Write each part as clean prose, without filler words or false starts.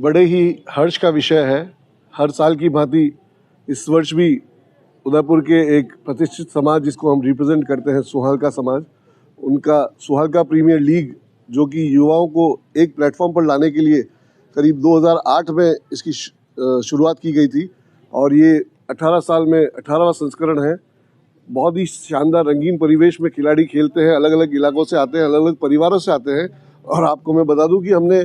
बड़े ही हर्ष का विषय है। हर साल की भांति इस वर्ष भी उदयपुर के एक प्रतिष्ठित समाज जिसको हम रिप्रेजेंट करते हैं, सुहालका समाज, उनका सुहालका प्रीमियर लीग, जो कि युवाओं को एक प्लेटफॉर्म पर लाने के लिए करीब 2008 में इसकी शुरुआत की गई थी और ये 18 साल में 18वां संस्करण है। बहुत ही शानदार रंगीन परिवेश में खिलाड़ी खेलते हैं, अलग अलग इलाकों से आते हैं, अलग अलग परिवारों से आते हैं। और आपको मैं बता दूं कि हमने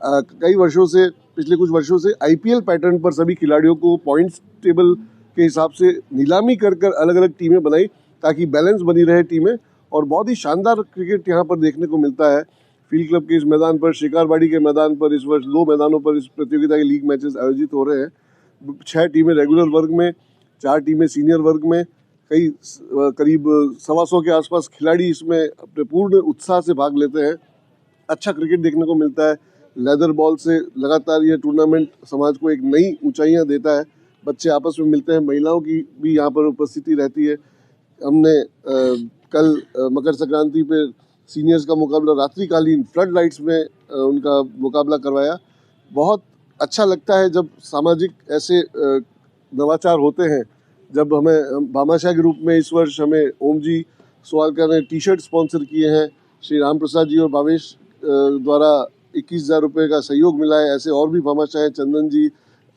कई वर्षों से, पिछले कुछ वर्षों से आईपीएल पैटर्न पर सभी खिलाड़ियों को पॉइंट्स टेबल के हिसाब से नीलामी कर कर अलग अलग टीमें बनाई ताकि बैलेंस बनी रहे टीमें। और बहुत ही शानदार क्रिकेट यहाँ पर देखने को मिलता है। फील्ड क्लब के इस मैदान पर, शिकारबाड़ी के मैदान पर इस वर्ष 2 मैदानों पर इस प्रतियोगिता के लीग मैचेस आयोजित हो रहे हैं। 6 टीमें रेगुलर वर्ग में, 4 टीमें सीनियर वर्ग में, करीब 125 के आसपास खिलाड़ी इसमें अपने पूर्ण उत्साह से भाग लेते हैं। अच्छा क्रिकेट देखने को मिलता है। लेदर बॉल से लगातार ये टूर्नामेंट समाज को एक नई ऊंचाइयां देता है। बच्चे आपस में मिलते हैं, महिलाओं की भी यहाँ पर उपस्थिति रहती है। हमने कल मकर संक्रांति पे सीनियर्स का मुकाबला रात्रिकालीन फ्लड लाइट्स में उनका मुकाबला करवाया। बहुत अच्छा लगता है जब सामाजिक ऐसे नवाचार होते हैं। जब हमें भामाशाह के रूप में इस वर्ष हमें ओम जी सुहालका ने टी शर्ट स्पॉन्सर किए हैं। श्री राम प्रसाद जी और भावेश द्वारा 21,000 रुपये का सहयोग मिला है। ऐसे और भी भामाशाह, चंदन जी,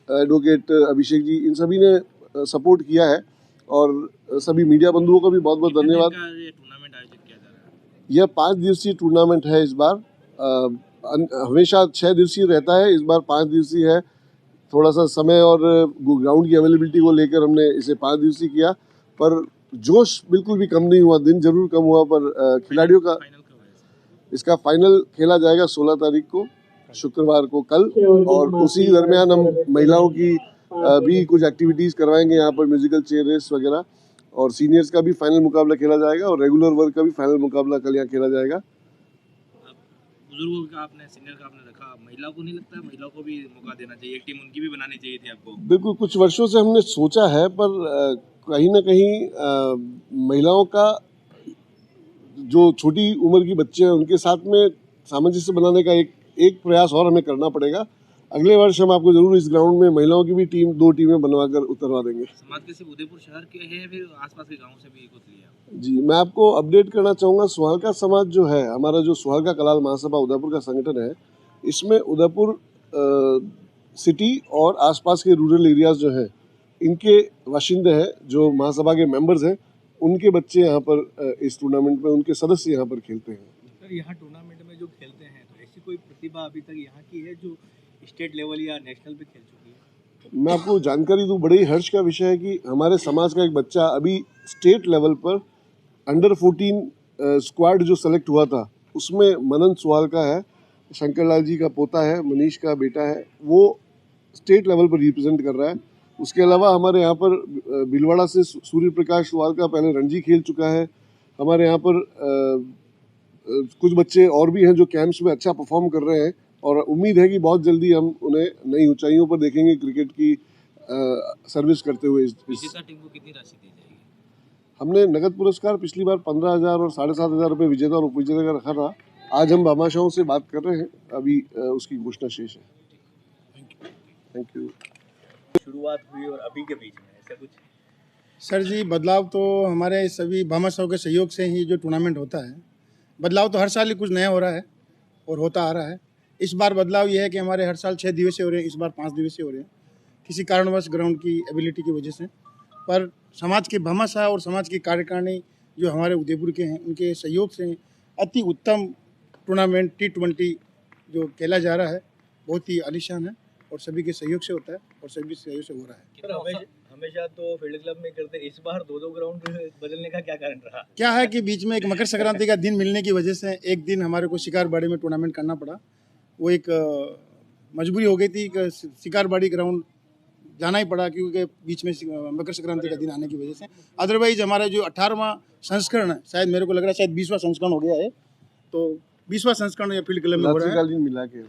एडवोकेट अभिषेक जी, इन सभी ने सपोर्ट किया है। और सभी मीडिया बंधुओं का भी बहुत बहुत धन्यवाद। यह 5 दिवसीय टूर्नामेंट है इस बार। हमेशा 6 दिवसीय रहता है, इस बार 5 दिवसीय है। थोड़ा सा समय और ग्राउंड की अवेलेबिलिटी को लेकर हमने इसे 5 दिवसीय किया, पर जोश बिल्कुल भी कम नहीं हुआ। दिन जरूर कम हुआ, पर खिलाड़ियों का इसका फाइनल खेला जाएगा 16 तारीख को, शुक्रवार को, कल। और उसी दरमियान हम महिलाओं की भी कुछ एक्टिविटीज़ करवाएंगे यहाँ पर, म्यूजिकल चेयर रेस वगैरह। और सीनियर्स का भी फाइनल मुकाबला खेला जाएगा और रेगुलर वर्ग का भी फाइनल मुकाबला कल यहाँ खेला जाएगा। बुजुर्गों का आपने, सीनियर का आपने रखा, महिलाओं को नहीं लगता महिलाओं को भी मौका देना चाहिए, एक टीम उनकी भी बनानी चाहिए थी आपको? बिल्कुल, कुछ वर्षों से हमने सोचा है, पर कहीं ना कहीं महिलाओं का जो छोटी उम्र की बच्चे हैं उनके साथ में सामंजस्य बनाने का एक प्रयास और हमें करना पड़ेगा। अगले वर्ष हम आपको जरूर इस ग्राउंड में महिलाओं की भी टीम, 2 टीमें बनवाकर उतरवा देंगे। समाज के सिर्फ उदयपुर शहर के हैं, फिर आसपास के गांव से भी कुछ लिया? जी, मैं आपको अपडेट करना चाहूँगा। सुहालका समाज जो है, हमारा जो सुहालका कलाल महासभा उदयपुर का संगठन है, इसमें उदयपुर सिटी और आसपास के रूरल एरियाज जो हैं, इनके बाशिंदे हैं, जो महासभा के मेंबर्स हैं, उनके बच्चे यहाँ पर इस टूर्नामेंट में, उनके सदस्य यहाँ पर खेलते हैं। सर, यहाँ टूर्नामेंट में जो खेलते हैं, तो ऐसी कोई प्रतिभा अभी तक यहाँ की है जो स्टेट लेवल या नेशनल पे खेल चुकी है? मैं आपको जानकारी दूं, बड़े ही हर्ष का विषय है कि हमारे समाज का एक बच्चा अभी स्टेट लेवल पर अंडर 14 स्क्वाड जो सेलेक्ट हुआ था, उसमें मनन सुहालका है, शंकर लाल जी का पोता है, मनीष का बेटा है, वो स्टेट लेवल पर रिप्रेजेंट कर रहा है। उसके अलावा हमारे यहाँ पर भीलवाड़ा से सूर्य प्रकाश सुहालका पहले रणजी खेल चुका है। हमारे यहाँ पर कुछ बच्चे और भी हैं जो कैंप्स में अच्छा परफॉर्म कर रहे हैं और उम्मीद है कि बहुत जल्दी हम उन्हें नई ऊंचाइयों पर देखेंगे क्रिकेट की सर्विस करते हुए। विजेता टीम को कितनी राशि दी जाएगी? हमने नगद पुरस्कार पिछली बार 15,000 और 7,500 रुपये विजेता और उपविजेता का रखा था। आज हम भामाशाहों से बात कर रहे हैं, अभी उसकी घोषणा शेष है। Thank you. शुरुआत हुई और अभी के बीच में ऐसा कुछ? सर जी, बदलाव तो हमारे सभी भामाशाहों के सहयोग से ही जो टूर्नामेंट होता है, बदलाव तो हर साल ही कुछ नया हो रहा है और होता आ रहा है। इस बार बदलाव ये है कि हमारे हर साल 6 दिवसीय हो रहे हैं, इस बार 5 दिवसीय हो रहे हैं, किसी कारणवश ग्राउंड की एबिलिटी की वजह से। पर समाज के भामाशाह और समाज की कार्यकारिणी जो हमारे उदयपुर के हैं, उनके सहयोग से अति उत्तम टूर्नामेंट T20 जो खेला जा रहा है, बहुत ही आलीशान है और सभी के सहयोग से होता है और सभी सहयोग से हो रहा है। हमेशा तो फील्ड क्लब में करते, इस बार 2-2 ग्राउंड बदलने का क्या कारण रहा? क्या है कि बीच में एक मकर संक्रांति का दिन मिलने की वजह से एक दिन हमारे को शिकारबाड़ी में टूर्नामेंट करना पड़ा। वो एक मजबूरी हो गई थी कि शिकारबाड़ी ग्राउंड जाना ही पड़ा, क्योंकि बीच में मकर संक्रांति का दिन आने की वजह से। अदरवाइज हमारा जो 18वां संस्करण है, शायद मेरे को लग रहा है शायद 20वां संस्करण हो गया है, तो 20वां संस्करण फील्ड क्लब में हो रहा है। मिला के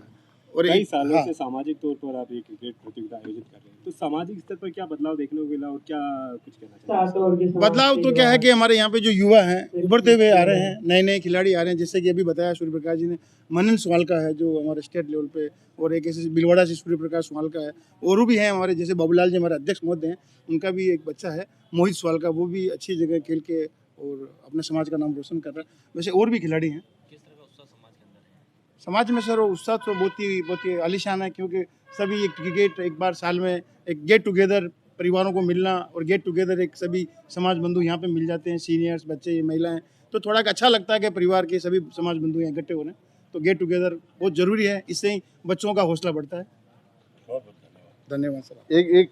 और कई एक सालों हाँ, से सामाजिक तौर पर आप ये क्रिकेट प्रतियोगिता आयोजित कर रहे हैं, तो सामाजिक स्तर पर क्या बदलाव देखने को मिला और क्या कुछ कहना चाहिए? बदलाव तो क्या है कि हमारे यहाँ पे जो युवा हैं उभरते हुए आ रहे हैं, नए नए खिलाड़ी आ रहे हैं, जैसे कि अभी बताया सूर्य प्रकाश जी ने, मनन सुवालका है जो हमारे स्टेट लेवल पे, और एक ऐसे बिलवाड़ा से सूर्य प्रकाश सुवालका है, और भी हैं हमारे, जैसे बाबूलाल जी हमारे अध्यक्ष महोदय हैं, उनका भी एक बच्चा है मोहित सुवालका, वो भी अच्छी जगह खेल के और अपने समाज का नाम रोशन कर रहा है। वैसे और भी खिलाड़ी हैं किस तरह का उत्साह समाज के अंदर है? समाज में। सर वो उत्साह तो बहुत ही आलीशान है, क्योंकि सभी एक क्रिकेट एक बार साल में एक गेट टुगेदर, परिवारों को मिलना और गेट टुगेदर, एक सभी समाज बंधु यहाँ पे मिल जाते हैं, सीनियर्स, बच्चे, महिलाएं, तो थोड़ा अच्छा लगता है कि परिवार के सभी समाज बंधु यहाँ इकट्ठे हो रहे हैं, तो गेट टुगेदर बहुत जरूरी है, इससे ही बच्चों का हौसला बढ़ता है। धन्यवाद सर। एक